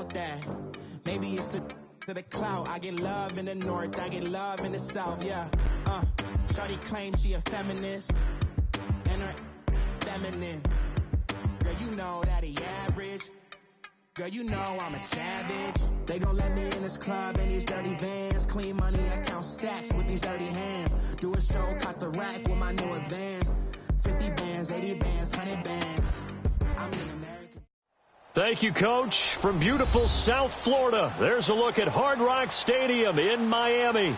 about that. Maybe it's to the clout. I get love in the north, I get love in the south, yeah. Shawty claims she a feminist, and her feminine. Girl, you know that he average. Girl, you know I'm a savage. They gon' let me in this club in these dirty vans. Clean money, I count stacks with these dirty hands. Do a show, caught the rack with my new advance. 50 bands, 80 bands, 100 bands. I'm the American. Thank you, Coach. From beautiful South Florida, there's a look at Hard Rock Stadium in Miami.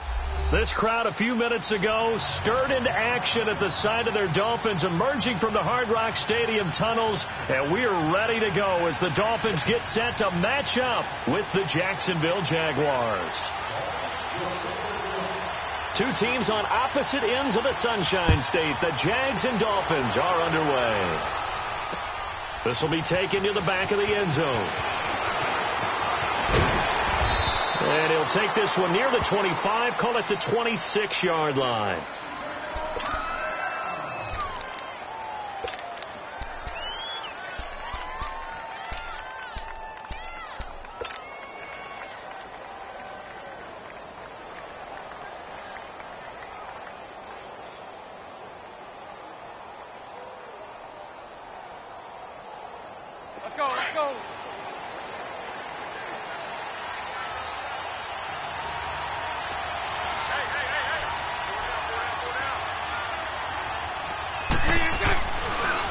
This crowd a few minutes ago stirred into action at the side of their Dolphins emerging from the Hard Rock Stadium tunnels, and we are ready to go as the Dolphins get set to match up with the Jacksonville Jaguars. Two teams on opposite ends of the Sunshine State. The Jags and Dolphins are underway. This will be taken to the back of the end zone. And he'll take this one near the 25, call it the 26-yard line. Let's go, let's go.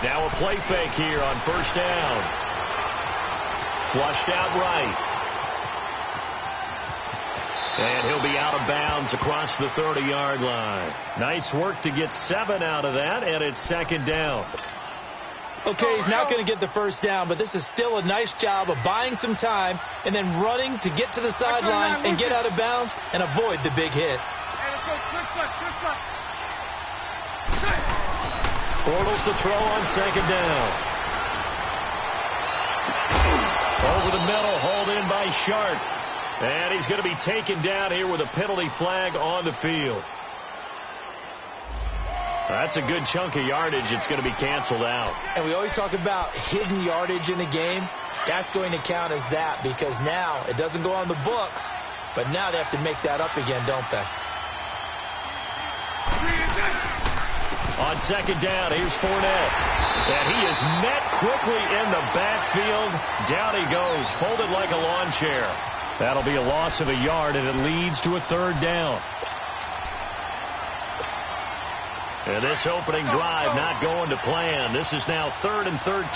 Now a play fake here on first down. Flushed out right. And he'll be out of bounds across the 30-yard line. Nice work to get 7 out of that, and it's second down. Okay, he's not going to get the first down, but this is still a nice job of buying some time and then running to get to the sideline and get out of bounds and avoid the big hit. Hey, let's go. Trick play. Bortles to throw on second down. Over the middle, hauled in by Sharp. And he's going to be taken down here with a penalty flag on the field. That's a good chunk of yardage. It's going to be canceled out. And we always talk about hidden yardage in a game. That's going to count as that because now it doesn't go on the books, but now they have to make that up again, don't they? On second down, here's Fournette. And he is met quickly in the backfield. Down he goes, folded like a lawn chair. That'll be a loss of a yard, and it leads to a third down. And this opening drive not going to plan. This is now 3rd and 13.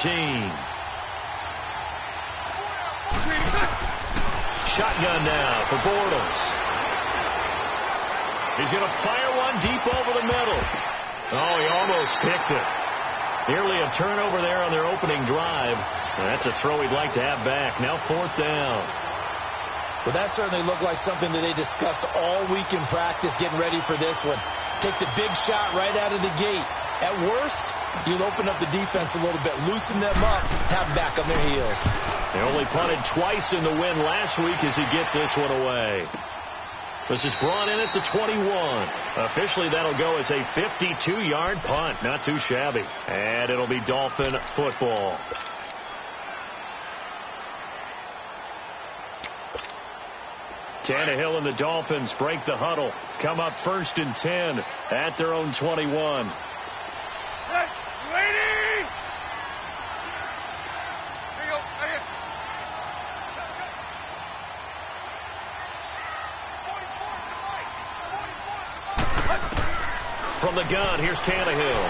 Shotgun now for Bortles. He's going to fire one deep over the middle. Oh, he almost picked it. Nearly a turnover there on their opening drive. That's a throw he'd like to have back. Now 4th down. Well, that certainly looked like something that they discussed all week in practice getting ready for this one. Take the big shot right out of the gate. At worst, you'll open up the defense a little bit, loosen them up, have them back on their heels. They only punted twice in the win last week as he gets this one away. This is brought in at the 21. Officially, that'll go as a 52-yard punt. Not too shabby. And it'll be Dolphin football. Tannehill and the Dolphins break the huddle. Come up 1st and 10 at their own 21. From the gun, here's Tannehill.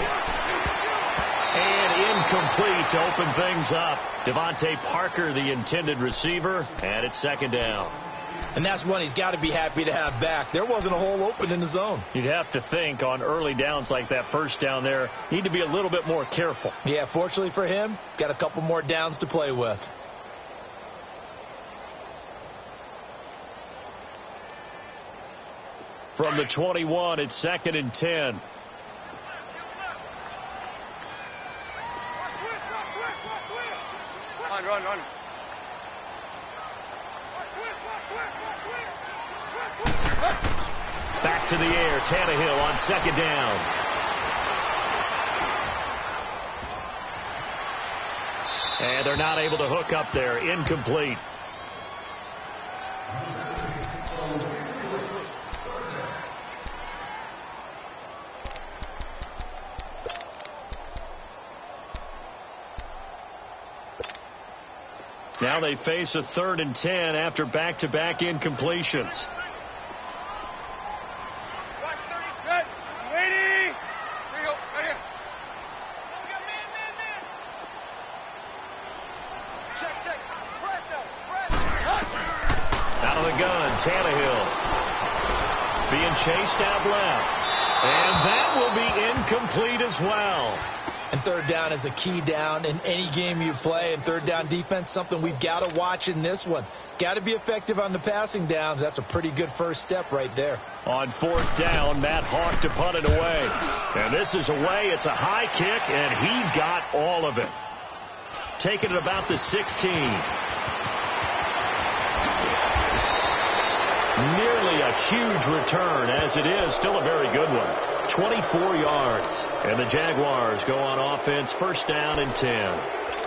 And incomplete to open things up. Devontae Parker, the intended receiver, and it's second down. And that's one he's got to be happy to have back. There wasn't a hole open in the zone. You'd have to think on early downs like that first down there, need to be a little bit more careful. Yeah, fortunately for him, got a couple more downs to play with. From the 21, it's 2nd and 10. Run. Back to the air, Tannehill on second down. And they're not able to hook up there. Incomplete. Now they face a 3rd and 10 after back-to-back incompletions. Out of the gun, Tannehill being chased out left. And that will be incomplete as well. And 3rd down is a key down in any game you play. And 3rd down defense, something we've got to watch in this one. Got to be effective on the passing downs. That's a pretty good first step right there. On 4th down, Matt Hawk to punt it away. And this is away. It's a high kick, and he got all of it. Taking it about the 16. Nearly a huge return, as it is. Still a very good one. 24 yards. And the Jaguars go on offense, 1st down and 10.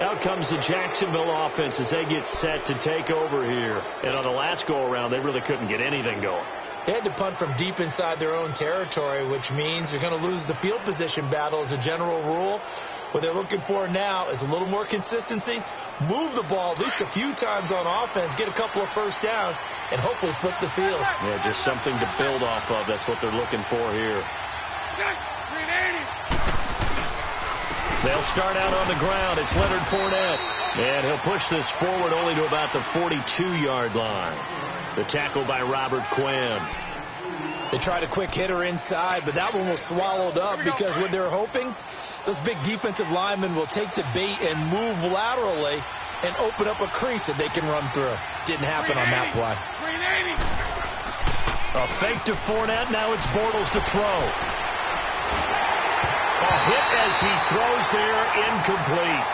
Out comes the Jacksonville offense as they get set to take over here. And on the last go-around, they really couldn't get anything going. They had to punt from deep inside their own territory, which means they're going to lose the field position battle as a general rule. What they're looking for now is a little more consistency, move the ball at least a few times on offense, get a couple of first downs, and hopefully flip the field. Yeah, just something to build off of. That's what they're looking for here. They'll start out on the ground. It's Leonard Fournette. And he'll push this forward only to about the 42-yard line. The tackle by Robert Quinn. They tried a quick hitter inside, but that one was swallowed up because what they're hoping, those big defensive linemen will take the bait and move laterally and open up a crease that they can run through. Didn't happen on that play. A fake to Fournette. Now it's Bortles to throw. A hit as he throws there, incomplete.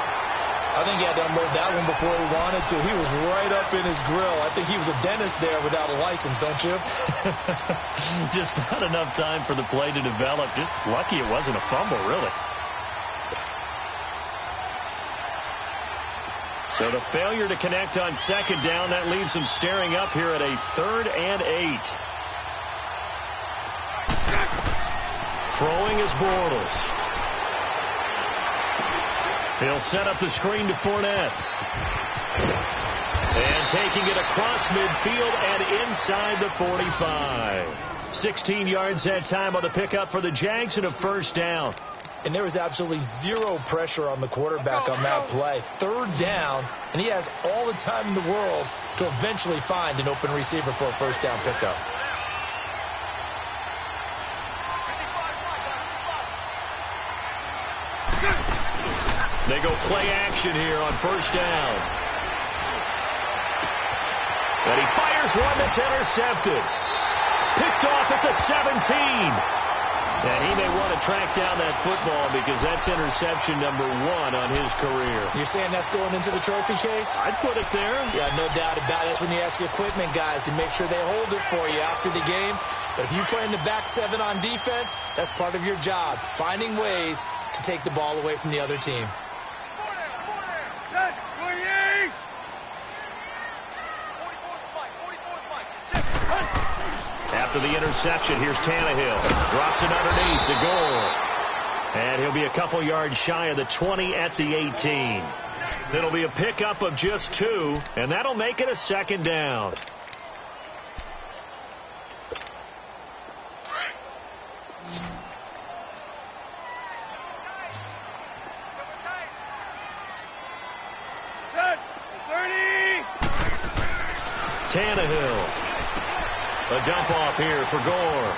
I think he had to unload that one before he wanted to. He was right up in his grill. I think he was a dentist there without a license, don't you? Just not enough time for the play to develop. Just lucky it wasn't a fumble, really. So the failure to connect on 2nd down, that leaves them staring up here at a 3rd and 8. Throwing is Bortles. He'll set up the screen to Fournette. And taking it across midfield and inside the 45. 16 yards that time on the pickup for the Jags and a 1st down. And there was absolutely zero pressure on the quarterback on that play. 3rd down, and he has all the time in the world to eventually find an open receiver for a 1st down pickup. They go play action here on 1st down. And he fires one that's intercepted. Picked off at the 17. And he may want to track down that football because that's interception number 1 on his career. You're saying that's going into the trophy case? I'd put it there. Yeah, no doubt about it. That's when you ask the equipment guys to make sure they hold it for you after the game. But if you play in the back 7 on defense, that's part of your job, finding ways to take the ball away from the other team. After the interception, here's Tannehill. Drops it underneath the goal. And he'll be a couple yards shy of the 20 at the 18. It'll be a pickup of just 2, and that'll make it a 2nd down. Tannehill. A dump off here for Gore.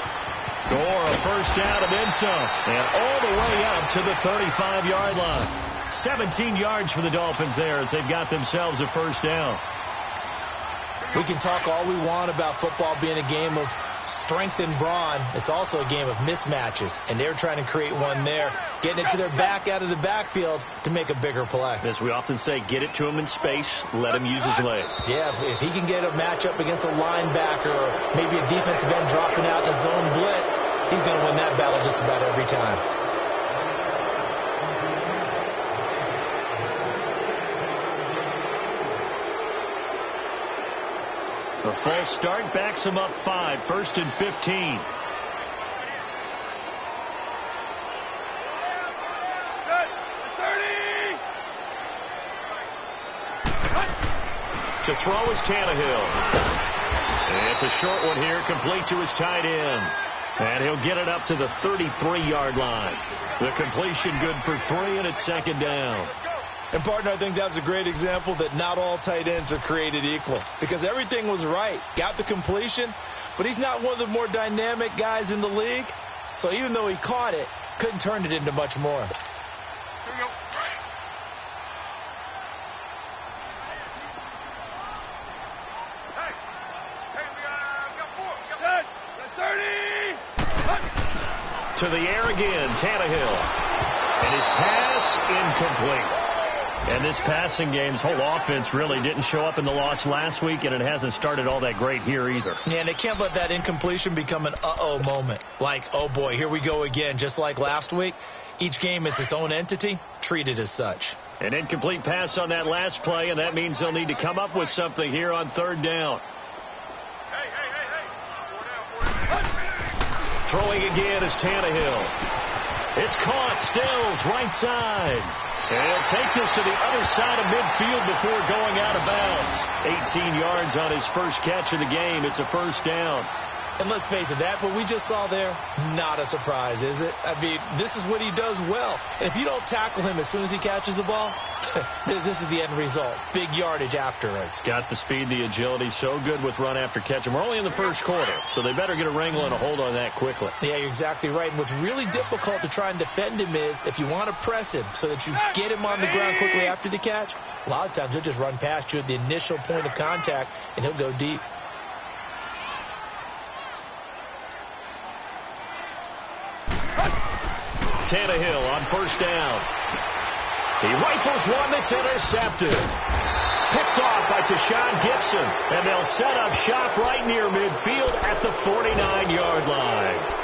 Gore, a 1st down and then some. And all the way up to the 35-yard line. 17 yards for the Dolphins there as they've got themselves a 1st down. We can talk all we want about football being a game of strength and brawn. It's also a game of mismatches, and they're trying to create one there, getting it to their back out of the backfield to make a bigger play. As we often say, get it to him in space, let him use his leg. Yeah, if he can get a matchup against a linebacker or maybe a defensive end dropping out in a zone blitz, he's going to win that battle just about every time. A false start backs him up 5, 1st and 15. To throw is Tannehill. And it's a short one here, complete to his tight end. And he'll get it up to the 33-yard line. The completion good for 3, and it's 2nd down. And, partner, I think that's a great example that not all tight ends are created equal. Because everything was right. Got the completion, but he's not one of the more dynamic guys in the league. So even though he caught it, couldn't turn it into much more. Here we go. To the air again, Tannehill. And his pass incomplete. And this passing game's whole offense really didn't show up in the loss last week, and it hasn't started all that great here either. Yeah, and they can't let that incompletion become an uh-oh moment. Like, oh boy, here we go again, just like last week. Each game is its own entity, treated as such. An incomplete pass on that last play, and that means they'll need to come up with something here on 3rd down. Throwing again is Tannehill. It's caught. Stills, right side. And he'll take this to the other side of midfield before going out of bounds. 18 yards on his first catch of the game. It's a 1st down. And let's face it, that what we just saw there, not a surprise, is it? I mean, this is what he does well. And if you don't tackle him as soon as he catches the ball, this is the end result. Big yardage afterwards. Got the speed, the agility, so good with run after catch. And we're only in the 1st quarter, so they better get a wrangle and a hold on that quickly. Yeah, you're exactly right. And what's really difficult to try and defend him is if you want to press him so that you get him on the ground quickly after the catch, a lot of times he'll just run past you at the initial point of contact, and he'll go deep. Tannehill on 1st down. He rifles one that's intercepted. Picked off by Tashawn Gibson. And they'll set up shop right near midfield at the 49-yard line.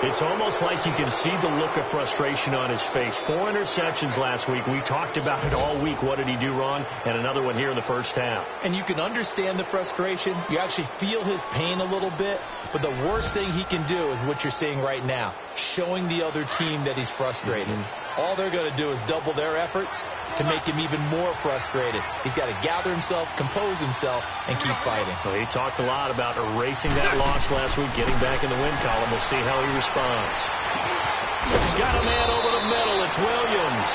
It's almost like you can see the look of frustration on his face. 4 interceptions last week. We talked about it all week. What did he do wrong? And another one here in the 1st half. And you can understand the frustration. You actually feel his pain a little bit. But the worst thing he can do is what you're seeing right now, showing the other team that he's frustrated. All they're going to do is double their efforts to make him even more frustrated. He's got to gather himself, compose himself, and keep fighting. Well, he talked a lot about erasing that loss last week, getting back in the win column. We'll see how he responds. Got a man over the middle. It's Williams.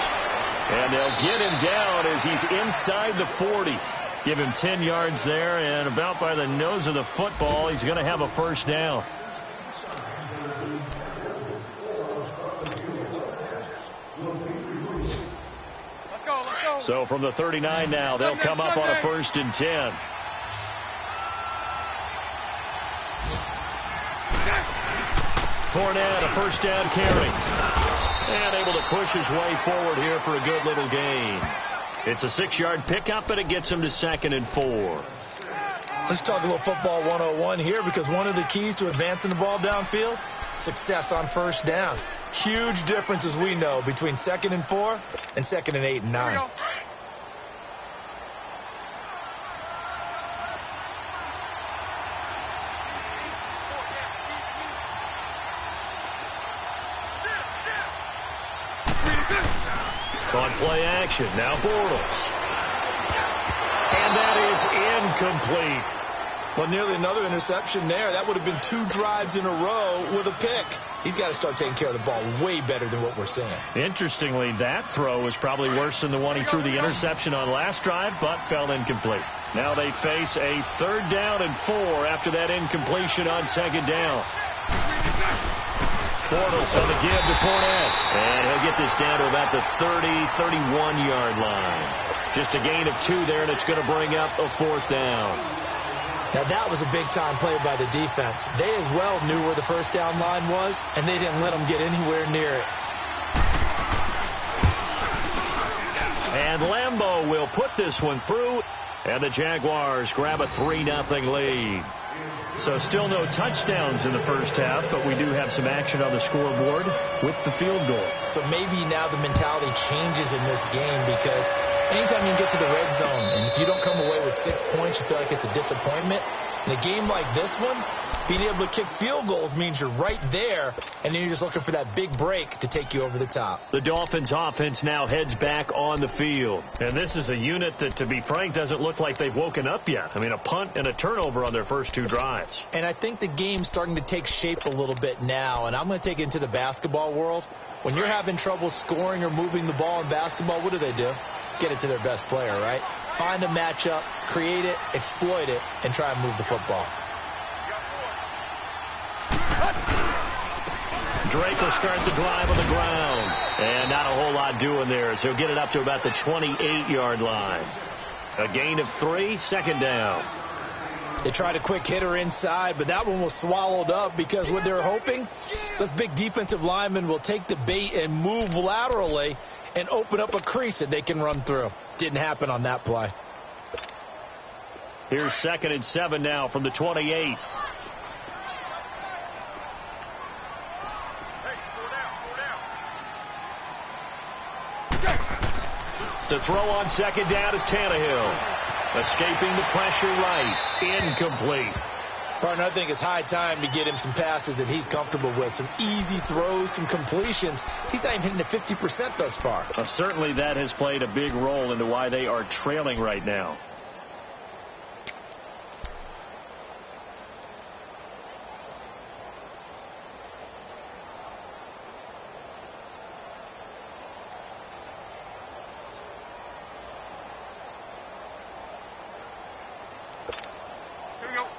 And they'll get him down as he's inside the 40. Give him 10 yards there, and about by the nose of the football, he's going to have a 1st down. Let's go. So from the 39 now, they'll come up on a 1st and 10. Fournette, a 1st down carry. And able to push his way forward here for a good little gain. It's a 6-yard pickup, and it gets him to 2nd and 4. Let's talk a little football 101 here, because one of the keys to advancing the ball downfield, success on 1st down. Huge difference, as we know, between 2nd and 4 and 2nd and 8 and 9. On play action, now Bortles. And that is incomplete. Well, nearly another interception there. That would have been 2 drives in a row with a pick. He's got to start taking care of the ball way better than what we're seeing. Interestingly, that throw was probably worse than the one he threw the interception on last drive, but fell incomplete. Now they face a 3rd down and 4 after that incompletion on 2nd down. Bortles on the give to Fournette. And he'll get this down to about the 30, 31-yard line. Just a gain of 2 there, and it's going to bring up a 4th down. Now, that was a big-time play by the defense. They as well knew where the 1st down line was, and they didn't let them get anywhere near it. And Lambeau will put this one through, and the Jaguars grab a 3-0 lead. So still no touchdowns in the 1st half, but we do have some action on the scoreboard with the field goal. So maybe now the mentality changes in this game, because Anytime you can get to the red zone, and if you don't come away with 6 points, you feel like it's a disappointment. In a game like this one, being able to kick field goals means you're right there, and then you're just looking for that big break to take you over the top. The Dolphins offense now heads back on the field. And this is a unit that, to be frank, doesn't look like they've woken up yet. I mean, a punt and a turnover on their first 2 drives. And I think the game's starting to take shape a little bit now, and I'm going to take it into the basketball world. When you're having trouble scoring or moving the ball in basketball, what do? Get it to their best player, right? Find a matchup, create it, exploit it, and try and move the football. Drake will start the drive on the ground. And not a whole lot doing there, so he'll get it up to about the 28-yard line. A gain of 3, second down. They tried a quick hitter inside, but that one was swallowed up because what they're hoping, those big defensive linemen will take the bait and move laterally and open up a crease that they can run through. Didn't happen on that play. Here's 2nd and 7 now from the 28. To throw on 2nd down is Tannehill. Escaping the pressure right. Incomplete. Partner, I think it's high time to get him some passes that he's comfortable with. Some easy throws, some completions. He's not even hitting the 50% thus far. Certainly that has played a big role into why they are trailing right now.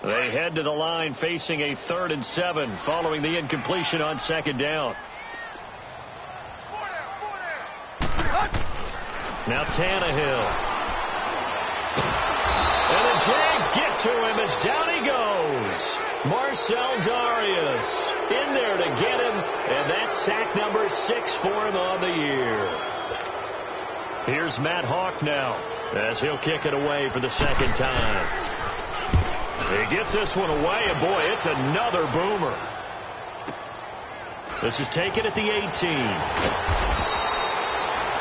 They head to the line facing a 3rd and 7 following the incompletion on 2nd down. Now Tannehill. And the Jags get to him as down he goes. Marcel Darius in there to get him, and that's sack number 6 for him on the year. Here's Matt Hawk now as he'll kick it away for the 2nd time. He gets this one away, and boy, it's another boomer. This is taken at the 18.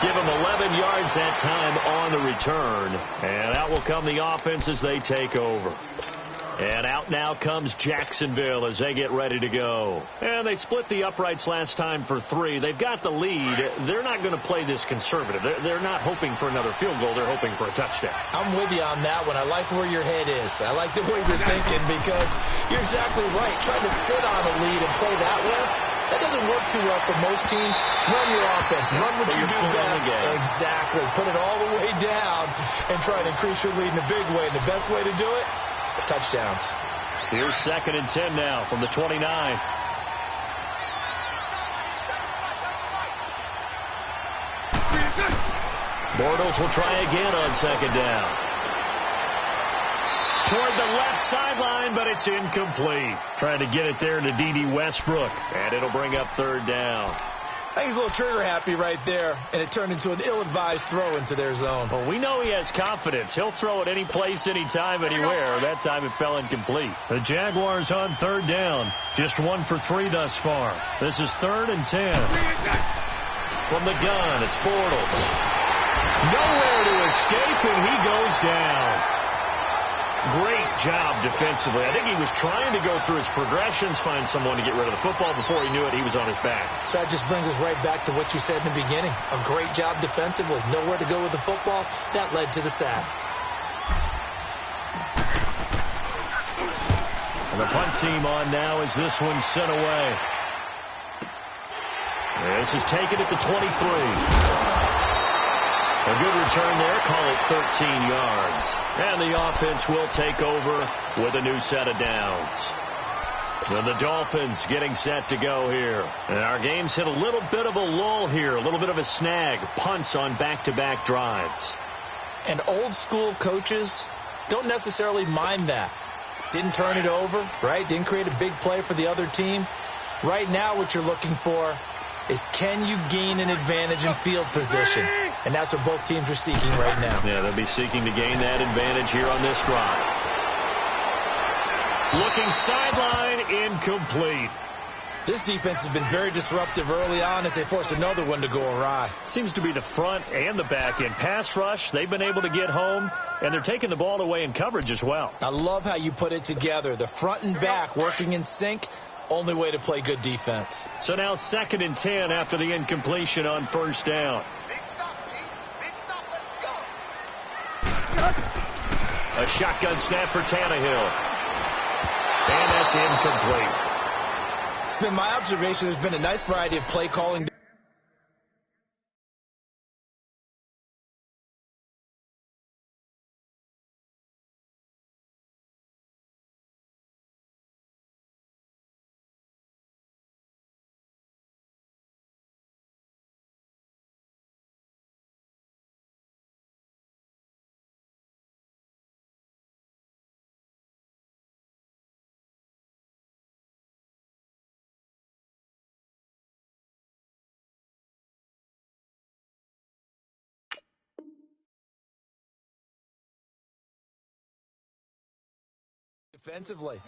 Give him 11 yards that time on the return. And out will come the offense as they take over. And out now comes Jacksonville as they get ready to go. And they split the uprights last time for 3. They've got the lead. They're not going to play this conservative. They're not hoping for another field goal. They're hoping for a touchdown. I'm with you on that one. I like where your head is. I like the way you're thinking because you're exactly right. Trying to sit on a lead and play that way, that doesn't work too well for most teams. Run your offense. Run what you do best. Exactly. Put it all the way down and try to increase your lead in a big way. And the best way to do it, touchdowns. Here's 2nd and 10 now from the 29. Bortles will try again on 2nd down. Toward the left sideline, but it's incomplete. Trying to get it there to D.D. Westbrook, and it'll bring up 3rd down. I think he's a little trigger happy right there, and it turned into an ill-advised throw into their zone. Well, we know he has confidence. He'll throw it any place, anytime, anywhere. That time it fell incomplete. The Jaguars on 3rd down. Just 1 for 3 thus far. This is 3rd and 10. From the gun, it's Bortles. Nowhere to escape, and he goes down. Great job defensively. I think he was trying to go through his progressions, find someone to get rid of the football. Before he knew it, he was on his back. So that just brings us right back to what you said in the beginning. A great job defensively. Nowhere to go with the football. That led to the sack. And the punt team on now as this one's sent away. This is taken at the 23. A good return there. Call it 13 yards. And the offense will take over with a new set of downs. Then the Dolphins getting set to go here. And our game's hit a little bit of a lull here. A little bit of a snag. Punts on back-to-back drives. And old school coaches don't necessarily mind that. Didn't turn it over, right? Didn't create a big play for the other team. Right now what you're looking for is can you gain an advantage in field position? And that's what both teams are seeking right now. Yeah, they'll be seeking to gain that advantage here on this drive. Looking sideline, incomplete. This defense has been very disruptive early on as they force another one to go awry. Seems to be the front and the back end. Pass rush, they've been able to get home, and they're taking the ball away in coverage as well. I love how you put it together. The front and back working in sync, only way to play good defense. So now 2nd and 10 after the incompletion on first down. Big stop, Pete. Big stop. Let's go. A shotgun snap for Tannehill. And that's incomplete. It's been my observation there's been a nice variety of play calling. Defensively.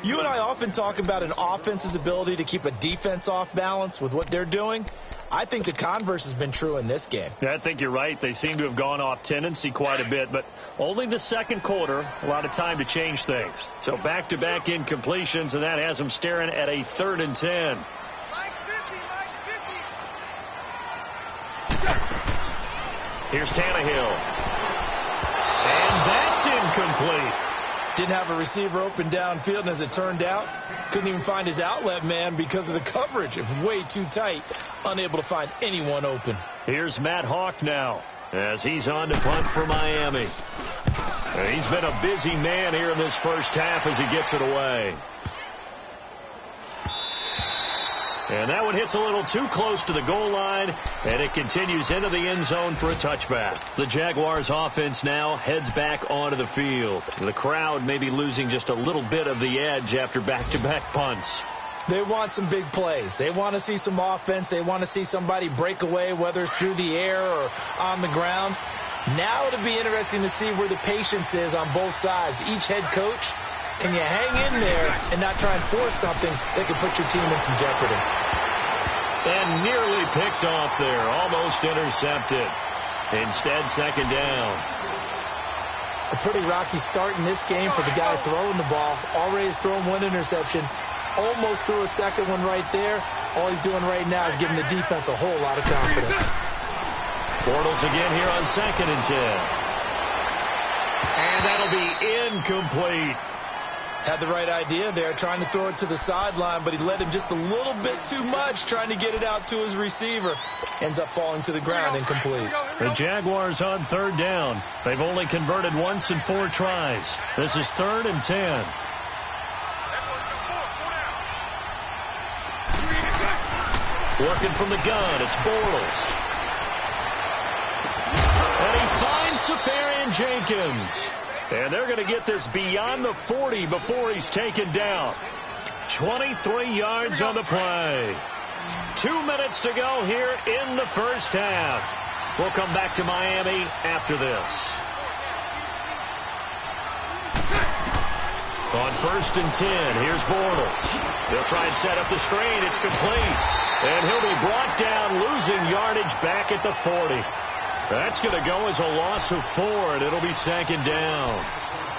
You and I often talk about an offense's ability to keep a defense off balance with what they're doing. I think the converse has been true in this game. Yeah, I think you're right. They seem to have gone off tendency quite a bit, but only the second quarter, a lot of time to change things. So back-to-back incompletions, and that has them staring at a 3rd and 10. Mike's 50. Here's Tannehill. And that's incomplete. Didn't have a receiver open downfield, and as it turned out, couldn't even find his outlet man because of the coverage. It was way too tight, unable to find anyone open. Here's Matt Hawk now as he's on to punt for Miami. He's been a busy man here in this first half as he gets it away. And that one hits a little too close to the goal line, and it continues into the end zone for a touchback. The Jaguars offense now heads back onto the field. The crowd may be losing just a little bit of the edge after back-to-back punts. They want some big plays. They want to see some offense. They want to see somebody break away, whether it's through the air or on the ground. Now it'll be interesting to see where the patience is on both sides. Each head coach, can you hang in there and not try and force something that could put your team in some jeopardy? And nearly picked off there, almost intercepted. Instead, 2nd down. A pretty rocky start in this game for the guy throwing the ball. Already has thrown one interception. Almost threw a second one right there. All he's doing right now is giving the defense a whole lot of confidence. Bortles again here on 2nd and 10. And that'll be incomplete. Had the right idea there, trying to throw it to the sideline, but he led him just a little bit too much, trying to get it out to his receiver. Ends up falling to the ground incomplete. The Jaguars on 3rd down. They've only converted once in 4 tries. This is 3rd and 10. Working from the gun, it's Bortles. And he finds Safarian Jenkins. And they're going to get this beyond the 40 before he's taken down. 23 yards on the play. 2 minutes to go here in the first half. We'll come back to Miami after this. On 1st and 10, here's Bortles. They'll try and set up the screen. It's complete. And he'll be brought down, losing yardage back at the 40. That's going to go as a loss of 4, and it'll be 2nd down.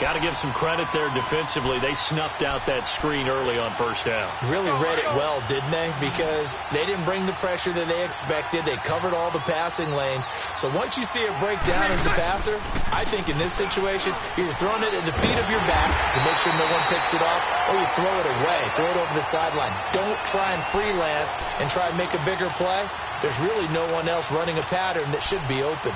Got to give some credit there defensively. They snuffed out that screen early on first down. Really read it well, didn't they? Because they didn't bring the pressure that they expected. They covered all the passing lanes. So once you see it break down as the passer, I think in this situation, you're throwing it at the feet of your back to make sure no one picks it off, or you throw it away, throw it over the sideline. Don't try and freelance and try and make a bigger play. There's really no one else running a pattern that should be open.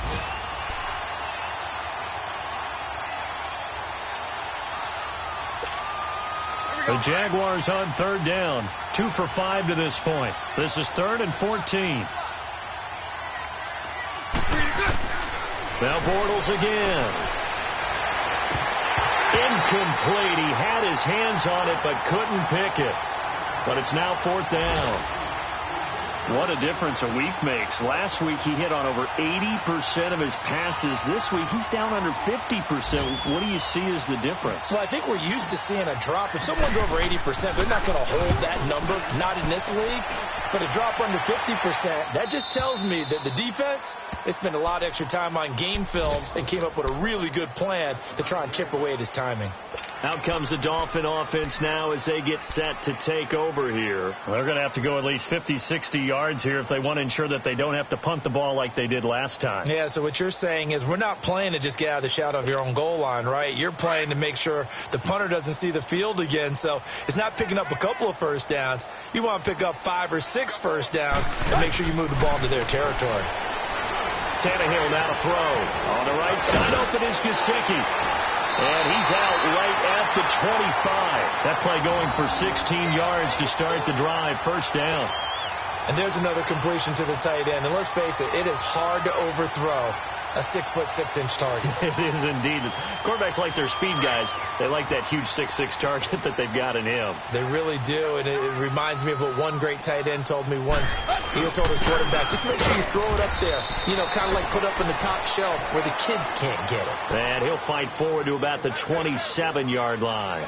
The Jaguars on 3rd down. 2 for 5 to this point. This is 3rd and 14. Now Bortles again. Incomplete. He had his hands on it but couldn't pick it. But it's now 4th down. What a difference a week makes. Last week he hit on over 80% of his passes. This week he's down under 50%. What do you see as the difference? Well, I think we're used to seeing a drop. If someone's over 80%, they're not going to hold that number, not in this league. But a drop under 50%, that just tells me that the defense, they spent a lot of extra time on game films and came up with a really good plan to try and chip away at his timing. Out comes the Dolphin offense now as they get set to take over here. They're going to have to go at least 50, 60 yards here if they want to ensure that they don't have to punt the ball like they did last time. Yeah, so what you're saying is we're not playing to just get out of the shadow of your own goal line, right? You're playing to make sure the punter doesn't see the field again. So it's not picking up a couple of first downs. You want to pick up 5 or 6 first downs and make sure you move the ball into their territory. Tannehill now to throw. On the right side, open is Gesicki. And he's out right at the 25. That play going for 16 yards to start the drive. First down. And there's another completion to the tight end. And let's face it, it is hard to overthrow a 6'6" target. It is indeed. Quarterbacks like their speed guys. They like that huge 6'6" target that they've got in him. They really do, and it reminds me of what one great tight end told me once. He told his quarterback, just make sure you throw it up there, kind of like put up in the top shelf where the kids can't get it. And he'll fight forward to about the 27-yard line.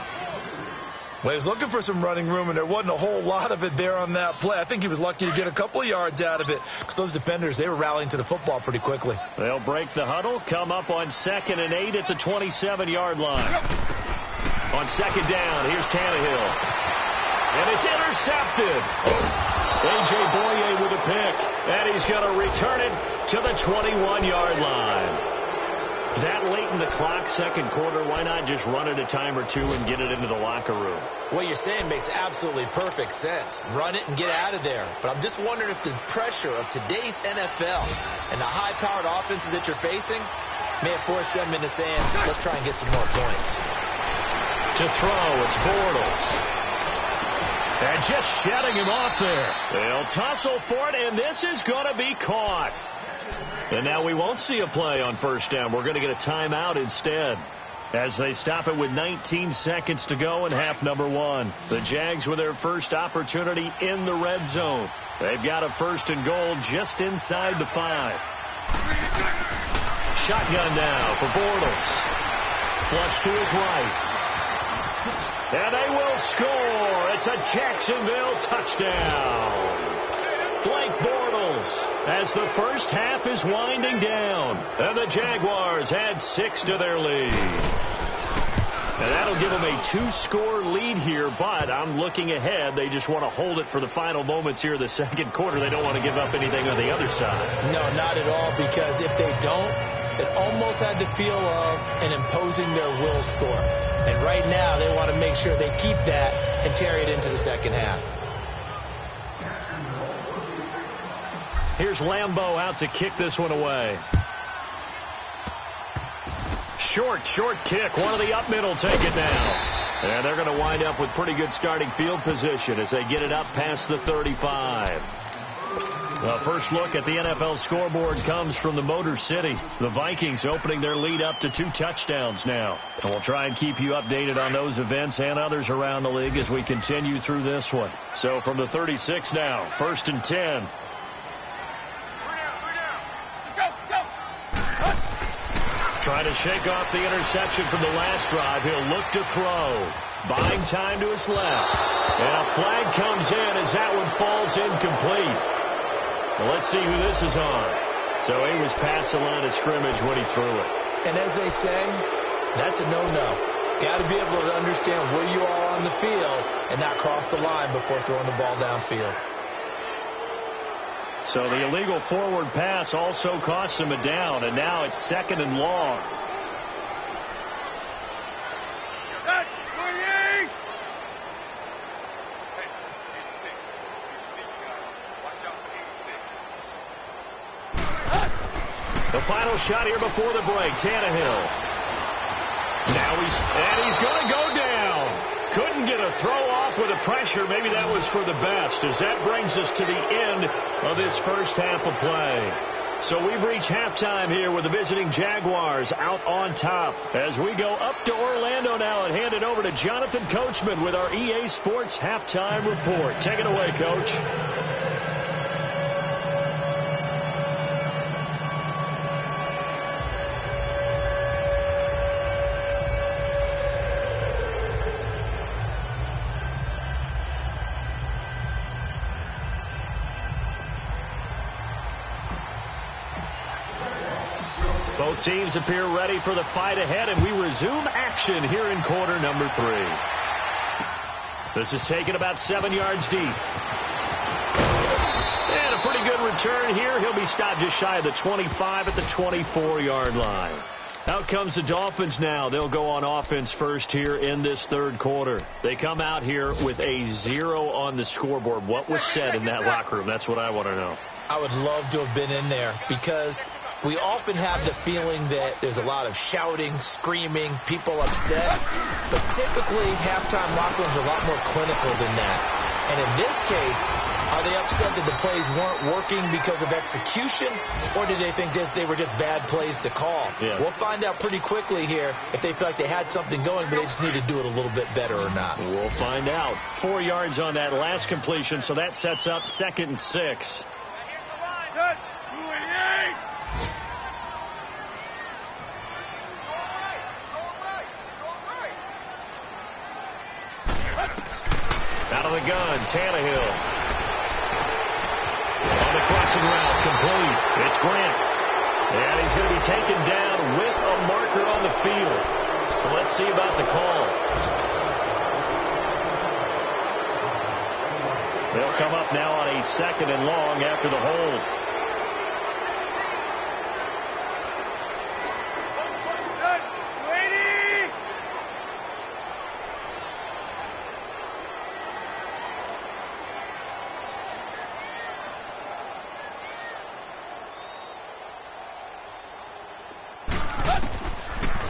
Well, he was looking for some running room, and there wasn't a whole lot of it there on that play. I think he was lucky to get a couple of yards out of it because those defenders, they were rallying to the football pretty quickly. They'll break the huddle, come up on 2nd and 8 at the 27-yard line. On 2nd down, here's Tannehill. And it's intercepted. A.J. Boye with a pick, and he's going to return it to the 21-yard line. That late in the clock, second quarter, why not just run it a time or two and get it into the locker room? What you're saying makes absolutely perfect sense. Run it and get out of there. But I'm just wondering if the pressure of today's NFL and the high-powered offenses that you're facing may have forced them into saying, let's try and get some more points. To throw, it's Bortles. And just shutting him off there. They'll tussle for it, and this is going to be caught. And now we won't see a play on first down. We're going to get a timeout instead as they stop it with 19 seconds to go in half number 1. The Jags with their first opportunity in the red zone. They've got a 1st and goal just inside the 5. Shotgun now for Bortles. Flush to his right. And they will score. It's a Jacksonville touchdown. Blake Bortles as the first half is winding down. And the Jaguars add 6 to their lead. And that'll give them a 2-score lead here, but I'm looking ahead. They just want to hold it for the final moments here of the second quarter. They don't want to give up anything on the other side. No, not at all, because if they don't, it almost had the feel of an imposing their will score. And right now, they want to make sure they keep that and carry it into the second half. Here's Lambeau out to kick this one away. Short kick. One of the up middle take it now. And they're going to wind up with pretty good starting field position as they get it up past the 35. The first look at the NFL scoreboard comes from the Motor City. The Vikings opening their lead up to 2 touchdowns now. And we'll try and keep you updated on those events and others around the league as we continue through this one. So from the 36 now, 1st and 10. Trying to shake off the interception from the last drive. He'll look to throw. Buying time to his left. And a flag comes in as that one falls incomplete. Well, let's see who this is on. So he was past the line of scrimmage when he threw it. And as they say, that's a no-no. Got to be able to understand where you are on the field and not cross the line before throwing the ball downfield. So the illegal forward pass also cost him a down, and now it's 2nd and long. The final shot here before the break, Tannehill. Now he's going to go down. Couldn't get a throw off with the pressure. Maybe that was for the best, as that brings us to the end of this first half of play. So we've reached halftime here with the visiting Jaguars out on top. As we go up to Orlando now and hand it over to Jonathan Coachman with our EA Sports halftime report. Take it away, Coach. Both teams appear ready for the fight ahead, and we resume action here in quarter number 3. This is taken about 7 yards deep. And a pretty good return here. He'll be stopped just shy of the 25 at the 24-yard line. Out comes the Dolphins now. They'll go on offense first here in this third quarter. They come out here with a 0 on the scoreboard. What was said in that locker room? That's what I want to know. I would love to have been in there because we often have the feeling that there's a lot of shouting, screaming, people upset. But typically, halftime locker rooms are a lot more clinical than that. And in this case, are they upset that the plays weren't working because of execution, or did they think they were just bad plays to call? Yeah. We'll find out pretty quickly here if they feel like they had something going, but they just need to do it a little bit better or not. We'll find out. 4 yards on that last completion, so that sets up 2nd and 6. Good. 288. Out of the gun, Tannehill. On the crossing route, complete. It's Grant. And he's going to be taken down with a marker on the field. So let's see about the call. They'll come up now on a 2nd and long after the hold.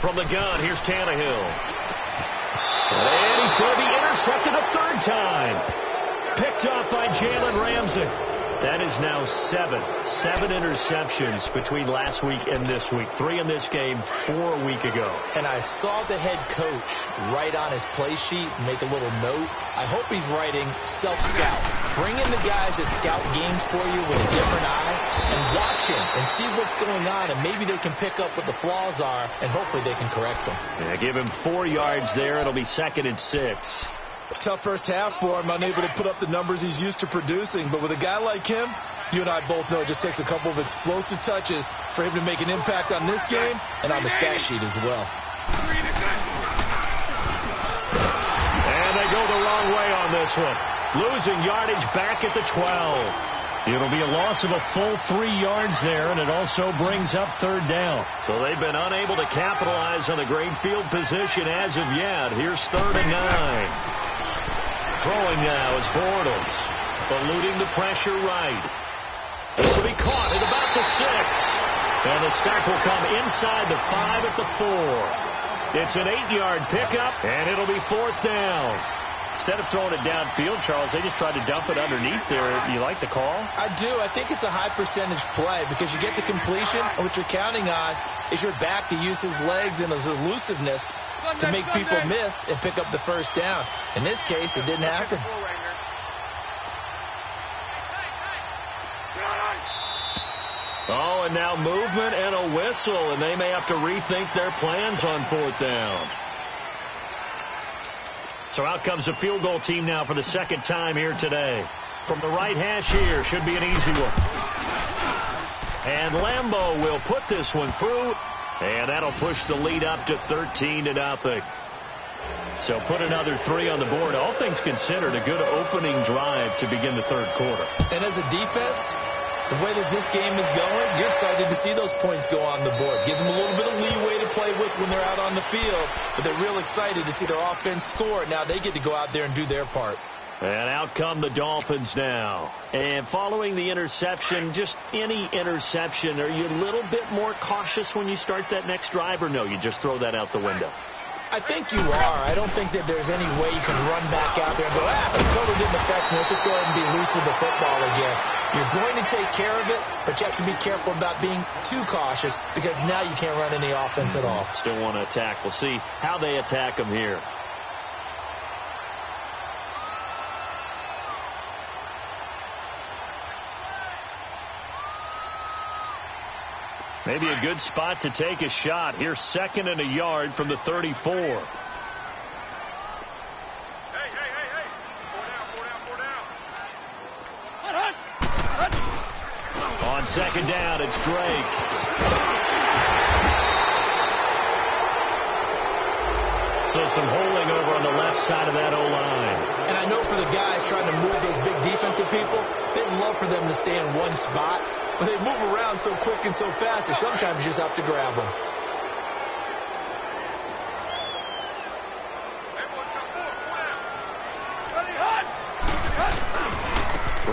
From the gun, here's Tannehill. And he's going to be intercepted a 3rd time. Picked off by Jalen Ramsey. That is now 7 interceptions between last week and this week. 3 in this game, 4 a week ago. And I saw the head coach write on his play sheet and make a little note. I hope he's writing self-scout. Bring in the guys that scout games for you with a different eye and watch him and see what's going on, and maybe they can pick up what the flaws are, and hopefully they can correct them. Yeah, give him 4 yards there. It'll be 2nd and 6. Tough first half for him, unable to put up the numbers he's used to producing. But with a guy like him, you and I both know it just takes a couple of explosive touches for him to make an impact on this game and on the stat sheet as well. And they go the wrong way on this one. Losing yardage back at the 12. It'll be a loss of a full 3 yards there, and it also brings up 3rd down. So they've been unable to capitalize on the great field position as of yet. Here's 3rd and 9. Throwing now is Bortles, eluding the pressure right. This will be caught at about the 6. And the stop will come inside the 5 at the 4. It's an 8-yard pickup, and it'll be 4th down. Instead of throwing it downfield, Charles, they just tried to dump it underneath there. You like the call? I do. I think it's a high percentage play because you get the completion, and what you're counting on is your back to use his legs and his elusiveness to make people miss and pick up the 1st down. In this case, it didn't happen. Oh, and now movement and a whistle, and they may have to rethink their plans on 4th down. So out comes the field goal team now for the 2nd time here today. From the right hash here, should be an easy one. And Lambeau will put this one through, and that'll push the lead up to 13-0. So put another 3 on the board. All things considered, a good opening drive to begin the 3rd quarter. And as a defense, the way that this game is going, you're excited to see those points go on the board. Gives them a little bit of leeway to play with when they're out on the field, but they're real excited to see their offense score. Now they get to go out there and do their part. And out come the Dolphins now. And following the interception, just any interception, are you a little bit more cautious when you start that next drive, or no, you just throw that out the window? I think you are. I don't think that there's any way you can run back out there and go, it totally didn't affect me. Let's just go ahead and be loose with the football again. You're going to take care of it, but you have to be careful about being too cautious because now you can't run any offense at all. Still want to attack. We'll see how they attack them here. Maybe a good spot to take a shot. Here's 2nd and a yard from the 34. Hey. 4 down. On 2nd down, it's Drake. So some holding over on the left side of that O-line. And I know for the guys trying to move those big defensive people, they'd love for them to stay in one spot, but they move around so quick and so fast that sometimes you just have to grab them.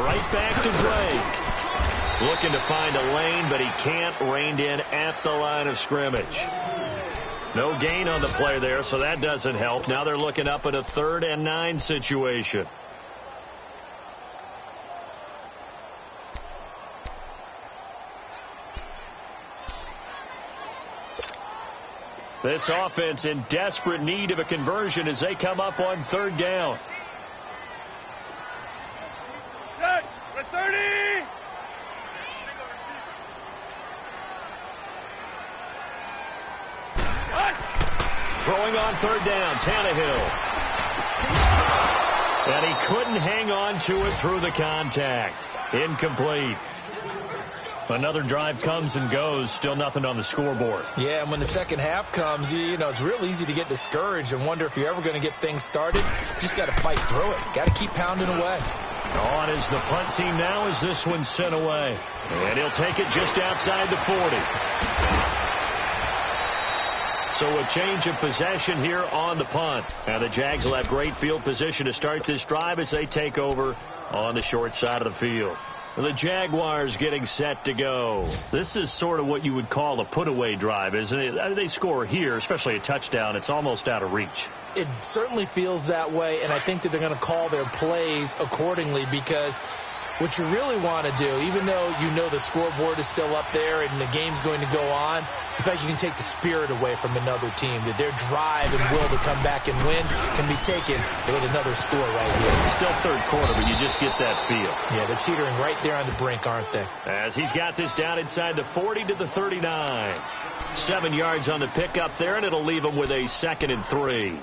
Right back to Drake. Looking to find a lane, but he can't. Reined in at the line of scrimmage. No gain on the play there, so that doesn't help. Now they're looking up at a 3rd and 9 situation. This offense in desperate need of a conversion as they come up on 3rd down. Set. 30. Throwing on 3rd down, Tannehill. And he couldn't hang on to it through the contact. Incomplete. Another drive comes and goes. Still nothing on the scoreboard. Yeah, and when the second half comes, you know, it's real easy to get discouraged and wonder if you're ever going to get things started. You just got to fight through it. Got to keep pounding away. On is the punt team now as this one's sent away. And he'll take it just outside the 40. So a change of possession here on the punt. And the Jags will have great field position to start this drive as they take over on the short side of the field. The Jaguars getting set to go. This is sort of what you would call a put-away drive, isn't it? They score here, especially a touchdown. It's almost out of reach. It certainly feels that way, and I think that they're going to call their plays accordingly because what you really want to do, even though you know the scoreboard is still up there and the game's going to go on, in fact, you can take the spirit away from another team, that their drive and will to come back and win can be taken with another score right here. Still 3rd quarter, but you just get that feel. Yeah, they're teetering right there on the brink, aren't they? As he's got this down inside the 40 to the 39. 7 yards on the pickup there, and it'll leave him with a 2nd and 3.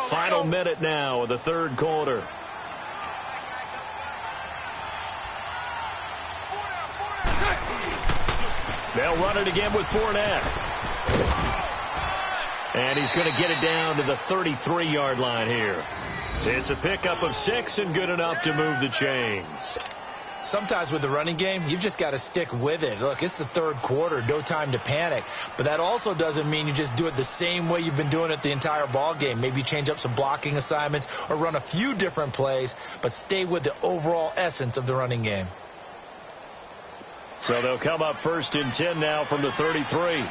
Final minute now of the 3rd quarter. They'll run it again with Fournette. And he's going to get it down to the 33-yard line here. It's a pickup of 6 and good enough to move the chains. Sometimes with the running game, you've just got to stick with it. Look, it's the 3rd quarter, no time to panic. But that also doesn't mean you just do it the same way you've been doing it the entire ball game. Maybe change up some blocking assignments or run a few different plays, but stay with the overall essence of the running game. So they'll come up 1st and 10 now from the 33.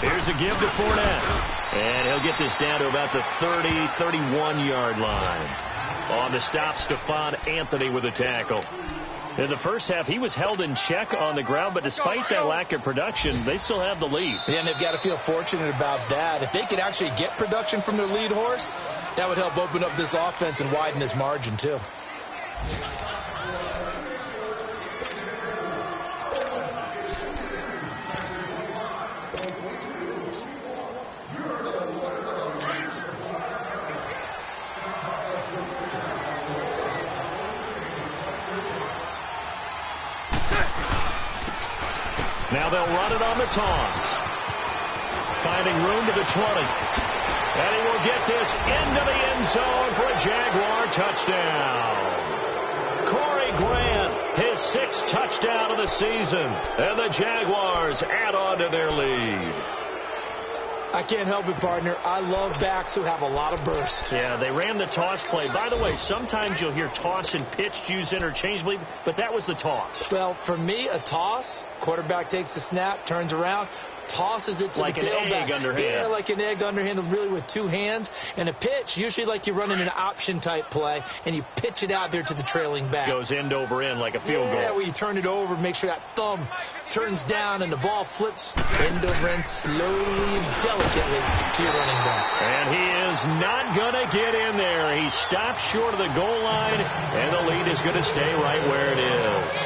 Here's a give to Fournette. And he'll get this down to about the 30, 31-yard line. On the stop, Stephon Anthony with a tackle. In the first half, he was held in check on the ground, but despite that lack of production, they still have the lead. Yeah, and they've got to feel fortunate about that. If they could actually get production from their lead horse, that would help open up this offense and widen this margin, too. Now they'll run it on the toss. Finding room to the 20. And he will get this into the end zone for a Jaguar touchdown. Corey Grant, his 6th touchdown of the season. And the Jaguars add on to their lead. I can't help it, partner. I love backs who have a lot of burst. Yeah, they ran the toss play. By the way, sometimes you'll hear toss and pitch used interchangeably, but that was the toss. Well, for me, a toss, quarterback takes the snap, turns around, tosses it to like the tailback. Like an egg underhand. Yeah, like an egg underhand, really with 2 hands. And a pitch, usually like you're running an option-type play, and you pitch it out there to the trailing back. Goes end over end like a field goal. Yeah, where you turn it over, make sure that thumb turns down, and the ball flips end over end slowly and delicately to your running back. And he is not going to get in there. He stops short of the goal line, and the lead is going to stay right where it is.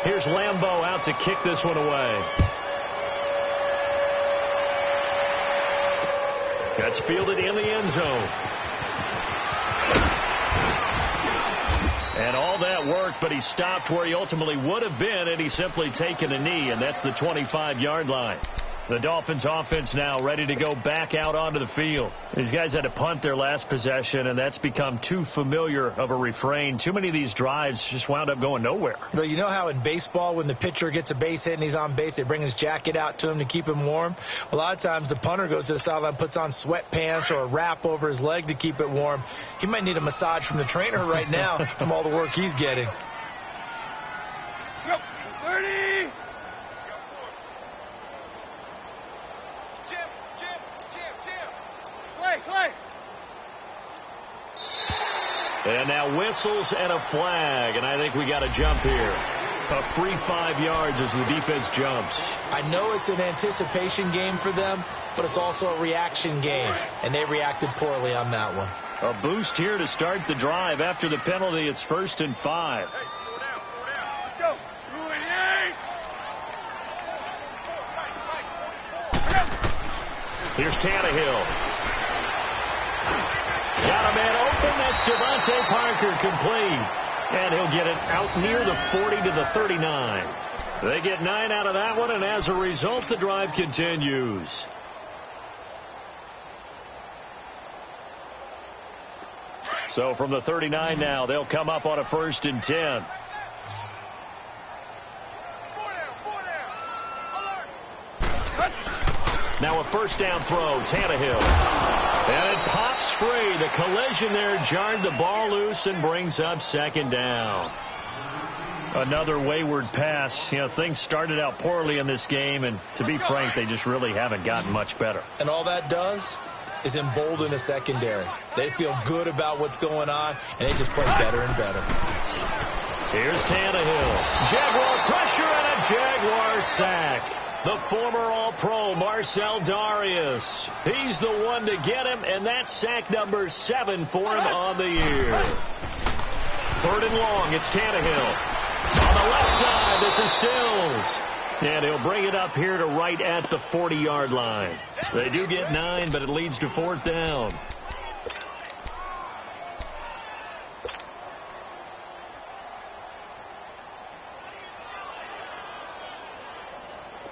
Here's Lambeau out to kick this one away. That's fielded in the end zone. And all that worked, but he stopped where he ultimately would have been, and he's simply taken a knee, and that's the 25-yard line. The Dolphins offense now ready to go back out onto the field. These guys had to punt their last possession, and that's become too familiar of a refrain. Too many of these drives just wound up going nowhere. Well, you know how in baseball when the pitcher gets a base hit and he's on base, they bring his jacket out to him to keep him warm? A lot of times the punter goes to the sideline, puts on sweatpants or a wrap over his leg to keep it warm. He might need a massage from the trainer right now from all the work he's getting. Go. 30. Play. And now whistles and a flag, and I think we got a jump here. A free 5 yards as the defense jumps. I know it's an anticipation game for them, but it's also a reaction game, and they reacted poorly on that one. A boost here to start the drive. After the penalty, it's 1st and 5. Hey, slow down. Let's go. 288. Here's Tannehill. Got a man open. That's Devontae Parker complete. And he'll get it out near the 40 to the 39. They get 9 out of that one, and as a result, the drive continues. So from the 39 now, they'll come up on a 1st and 10. Now a 1st down throw, Tannehill. And it pops free. The collision there jarred the ball loose and brings up 2nd down. Another wayward pass. You know, things started out poorly in this game, and to be frank, they just really haven't gotten much better. And all that does is embolden the secondary. They feel good about what's going on, and they just play better and better. Here's Tannehill. Jaguar pressure and a Jaguar sack. The former All-Pro Marcel Darius. He's the one to get him, and that's sack number 7 for him on the year. 3rd and long, it's Tannehill. On the left side, this is Stills. And he'll bring it up here to right at the 40-yard line. They do get 9, but it leads to 4th down.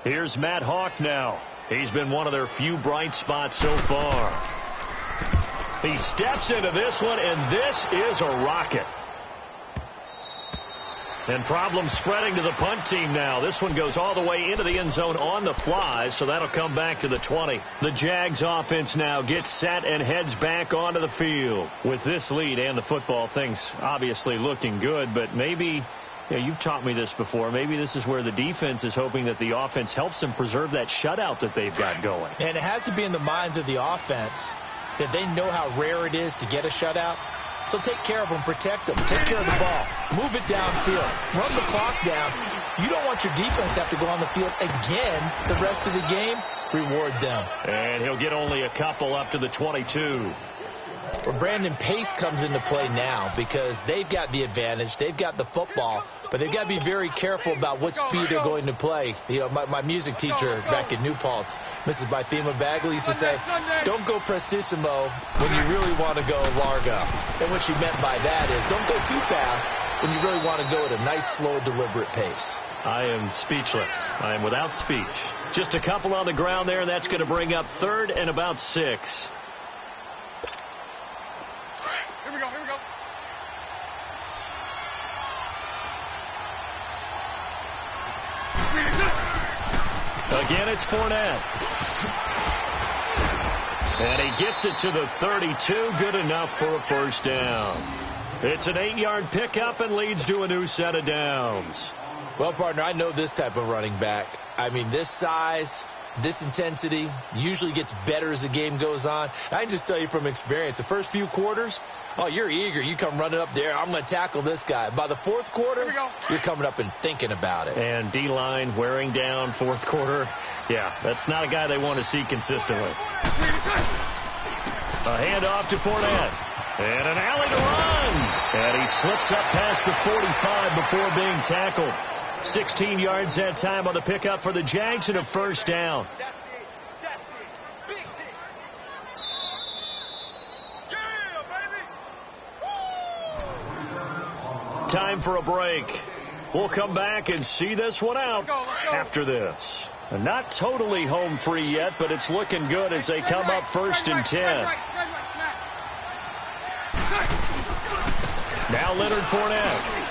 Here's Matt Hawk now. He's been one of their few bright spots so far. He steps into this one, and this is a rocket. And problems spreading to the punt team now. This one goes all the way into the end zone on the fly, so that'll come back to the 20. The Jags offense now gets set and heads back onto the field. With this lead and the football, things obviously looking good, but maybe... Yeah, you've taught me this before. Maybe this is where the defense is hoping that the offense helps them preserve that shutout that they've got going. And it has to be in the minds of the offense that they know how rare it is to get a shutout. So take care of them, protect them, take care of the ball, move it downfield, run the clock down. You don't want your defense to have to go on the field again the rest of the game. Reward them. And he'll get only a couple up to the 22. Well, Brandon, pace comes into play now because they've got the advantage. They've got the football, but they've got to be very careful about what speed they're going to play. You know, my music teacher back in New Paltz, Mrs. Bythema Bagley, used to say, don't go prestissimo when you really want to go largo. And what she meant by that is don't go too fast when you really want to go at a nice, slow, deliberate pace. I am speechless. I am without speech. Just a couple on the ground there, and that's going to bring up 3rd and about 6. Here we go. Again, it's Fournette. And he gets it to the 32. Good enough for a 1st down. It's an 8-yard pickup and leads to a new set of downs. Well, partner, I know this type of running back. I mean, this size, this intensity usually gets better as the game goes on. I can just tell you from experience, the first few quarters, oh, you're eager. You come running up there. I'm going to tackle this guy. By the 4th quarter, you're coming up and thinking about it. And D-line wearing down 4th quarter. Yeah, that's not a guy they want to see consistently. A handoff to Fournette. And an alley to run. And he slips up past the 45 before being tackled. 16 yards that time on the pickup for the Jags and a 1st down. Time for a break. We'll come back and see this one out after this. Not totally home free yet, but it's looking good as they come up 1st and 10. Now Leonard Fournette.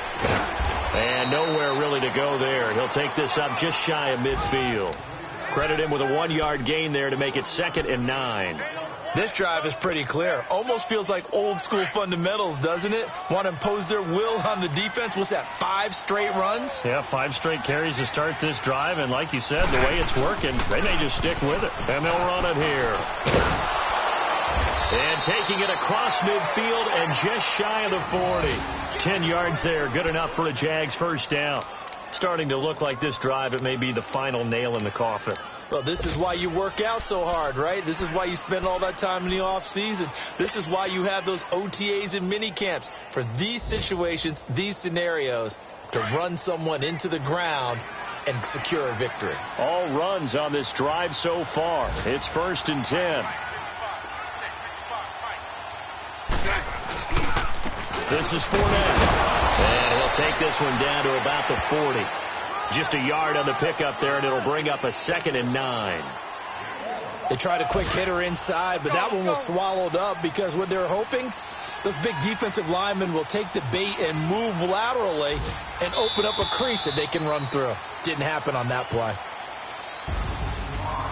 And nowhere really to go there. He'll take this up just shy of midfield. Credit him with a 1-yard gain there to make it 2nd and 9. This drive is pretty clear. Almost feels like old school fundamentals, doesn't it? Want to impose their will on the defense. What's that, 5 straight runs? Yeah, 5 straight carries to start this drive. And like you said, the way it's working, they may just stick with it. And they'll run it here. And taking it across midfield and just shy of the 40. 10 yards there. Good enough for a Jags first down. Starting to look like this drive, it may be the final nail in the coffin. Well, this is why you work out so hard, right? This is why you spend all that time in the offseason. This is why you have those OTAs and mini camps. For these situations, these scenarios, to run someone into the ground and secure a victory. All runs on this drive so far. It's 1st and 10. This is Fournette. And he'll take this one down to about the 40. Just a yard on the pickup there, and it'll bring up a 2nd and 9. They tried a quick hitter inside, but that one was swallowed up because what they're hoping, those big defensive linemen will take the bait and move laterally and open up a crease that they can run through. Didn't happen on that play.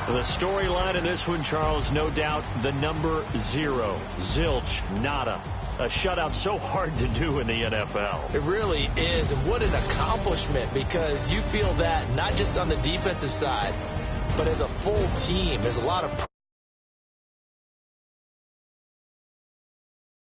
The storyline in this one, Charles, no doubt the number 0. Zilch, nada. A shutout so hard to do in the NFL. It really is, and what an accomplishment, because you feel that not just on the defensive side, but as a full team. There's a lot of